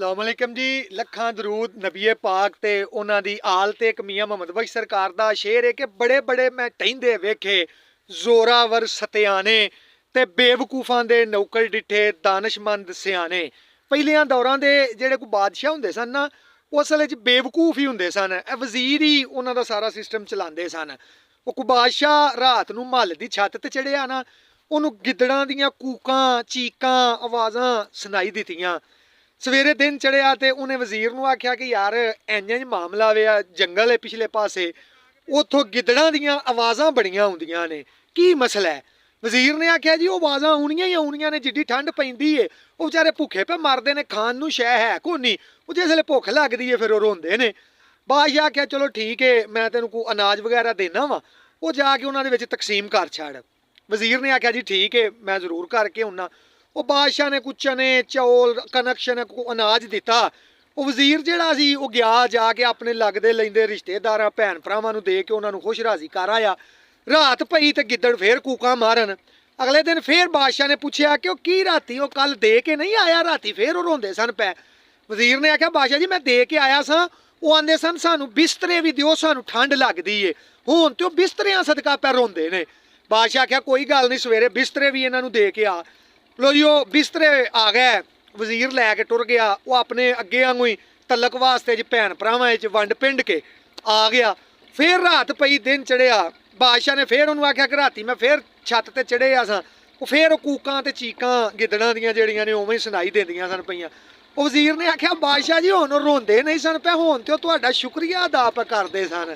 अस्सलामुअलैकुम जी। लखां दरूद नबीए पाक ते उन्हां दी आल ते एक मियां मुहम्मद बख्श सरकार दा शेर है कि बड़े बड़े मैं टहिंदे वेखे जोरावर सत्याने ते बेवकूफां दे नौकर डिठे दानशमंद सियाने। पहिलियां दौरां दे जेह्ड़े कोई बादशाह हुंदे सन ना, ਉਹ ਅਸਲ ਵਿੱਚ ਬੇਵਕੂਫ ਹੀ ਹੁੰਦੇ ਸਨ। ਇਹ ਵਜ਼ੀਰ ਹੀ ਉਹਨਾਂ ਦਾ ਸਾਰਾ ਸਿਸਟਮ ਚਲਾਉਂਦੇ ਸਨ। ਉਹ ਕੋਈ ਬਾਦਸ਼ਾਹ ਰਾਤ ਨੂੰ ਮਹੱਲ ਦੀ ਛੱਤ ਤੇ ਚੜਿਆ ਨਾ, ਉਹਨੂੰ ਗਿੱਦੜਾਂ ਦੀਆਂ ਕੂਕਾਂ ਚੀਕਾਂ ਆਵਾਜ਼ਾਂ ਸੁਣਾਈ ਦਿੱਤੀਆਂ। ਸਵੇਰੇ ਦਿਨ ਚੜਿਆ ਤੇ ਉਹਨੇ ਵਜ਼ੀਰ ਨੂੰ ਆਖਿਆ ਕਿ ਯਾਰ ਇੰਜ ਇੰਜ ਮਾਮਲਾ ਵੇ, ਜੰਗਲ ਹੈ ਪਿਛਲੇ ਪਾਸੇ, ਉੱਥੋਂ ਗਿੱਦੜਾਂ ਦੀਆਂ ਆਵਾਜ਼ਾਂ ਬੜੀਆਂ ਆਉਂਦੀਆਂ ਨੇ, ਕੀ ਮਸਲਾ ਹੈ? ਵਜ਼ੀਰ ਨੇ ਆਖਿਆ ਜੀ ਉਹ ਆਵਾਜ਼ਾਂ ਆਉਣੀਆਂ ਹੀ ਆਉਣੀਆਂ ਨੇ, ਜਿੱਡੀ ਠੰਡ ਪੈਂਦੀ ਏ ਉਹ ਵਿਚਾਰੇ ਭੁੱਖੇ ਪੇ ਮਰਦੇ ਨੇ, ਖਾਣ ਨੂੰ ਸ਼ੈ ਹੈ ਕੋਈ ਨਹੀਂ, ਉਹ ਜਿਸ ਵੇਲੇ ਭੁੱਖ ਲੱਗਦੀ ਏ ਫਿਰ ਉਹ ਰੋਂਦੇ ਨੇ। ਬਾਦਸ਼ਾਹ ਆਖਿਆ ਚਲੋ ਠੀਕ ਏ, ਮੈਂ ਤੈਨੂੰ ਕੋਈ ਅਨਾਜ ਵਗੈਰਾ ਦੇਣਾ ਵਾ, ਉਹ ਜਾ ਕੇ ਉਹਨਾਂ ਦੇ ਵਿੱਚ ਤਕਸੀਮ ਕਰ ਛੱਡ। ਵਜ਼ੀਰ ਨੇ ਆਖਿਆ ਜੀ ਠੀਕ ਏ, ਮੈਂ ਜ਼ਰੂਰ ਕਰਕੇ ਆਉਣਾ। ਉਹ ਬਾਦਸ਼ਾਹ ਨੇ ਕੁਛ ਚਨੇ ਚੌਲ ਕਨੈਕਸ਼ਨ ਅਨਾਜ ਦਿੱਤਾ। ਉਹ ਵਜ਼ੀਰ ਜਿਹੜਾ ਸੀ ਉਹ ਗਿਆ ਜਾ ਕੇ ਆਪਣੇ ਲੱਗਦੇ ਲੈਂਦੇ ਰਿਸ਼ਤੇਦਾਰਾਂ ਭੈਣ ਭਰਾਵਾਂ ਨੂੰ ਦੇ ਕੇ ਉਹਨਾਂ ਨੂੰ ਖੁਸ਼ ਰਾਜ਼ੀ ਕਰ ਆਇਆ। ਰਾਤ ਪਈ ਤੇ ਗਿੱਦੜ ਫੇਰ ਕੂਕਾਂ ਮਾਰਨ। ਅਗਲੇ ਦਿਨ ਫੇਰ ਬਾਦਸ਼ਾਹ ਨੇ ਪੁੱਛਿਆ ਕਿ ਉਹ ਕੀ ਰਾਤੀ ਉਹ ਕੱਲ ਦੇ ਕੇ ਨਹੀਂ ਆਇਆ, ਰਾਤੀ ਫੇਰ ਉਹ ਰੋਂਦੇ ਸਨ ਪੈ। ਵਜ਼ੀਰ ਨੇ ਆਖਿਆ ਬਾਦਸ਼ਾਹ ਜੀ ਮੈਂ ਦੇ ਕੇ ਆਇਆ ਸਾਂ, ਉਹ ਆਂਦੇ ਸਨ ਸਾਨੂੰ ਬਿਸਤਰੇ ਵੀ ਦਿਓ, ਸਾਨੂੰ ਠੰਡ ਲੱਗਦੀ ਏ, ਹੁਣ ਤੇ ਉਹ ਬਿਸਤਰਿਆਂ ਸਦਕਾ ਪੈ ਰੋਂਦੇ ਨੇ। ਬਾਦਸ਼ਾਹ ਆਖਿਆ ਕੋਈ ਗੱਲ ਨਹੀਂ, ਸਵੇਰੇ ਬਿਸਤਰੇ ਵੀ ਇਹਨਾਂ ਨੂੰ ਦੇ ਕੇ ਆ। ਲੋ ਜੀ ਉਹ ਬਿਸਤਰੇ ਆ ਗਏ, ਵਜ਼ੀਰ ਲੈ ਕੇ ਟੁਰ ਗਿਆ। ਉਹ ਆਪਣੇ ਅੱਗੇ ਵਾਂਗੂ ਹੀ ਤਲਕ ਵਾਸਤੇ ਜੀ ਭੈਣ ਭਰਾਵਾਂ 'ਚ ਵੰਡ ਪਿੰਡ ਕੇ ਆ ਗਿਆ। ਫੇਰ ਰਾਤ ਪਈ, ਦਿਨ ਚੜਿਆ। ਬਾਦਸ਼ਾਹ ਨੇ ਫੇਰ ਉਹਨੂੰ ਆਖਿਆ ਕਿ ਰਾਤੀ ਮੈਂ ਫੇਰ ਛੱਤ ਤੇ ਚੜਿਆ ਸਾਂ। ਉਹ ਫੇਰ ਉਹ ਕੂਕਾਂ ਤੇ ਚੀਕਾਂ ਗਿੱਦੜਾਂ ਦੀਆਂ ਜਿਹੜੀਆਂ ਨੇ ਉਵੇਂ ਹੀ ਸੁਣਾਈ ਦਿੰਦੀਆਂ ਸਨ ਪਈਆਂ। ਉਹ ਵਜ਼ੀਰ ਨੇ ਆਖਿਆ ਬਾਦਸ਼ਾਹ ਜੀ ਹੁਣ ਉਹ ਰੋਂਦੇ ਨਹੀਂ ਸਨ ਪਏ, ਹੁਣ ਤੇ ਉਹ ਤੁਹਾਡਾ ਸ਼ੁਕਰੀਆ ਅਦਾ ਕਰਦੇ ਸਨ।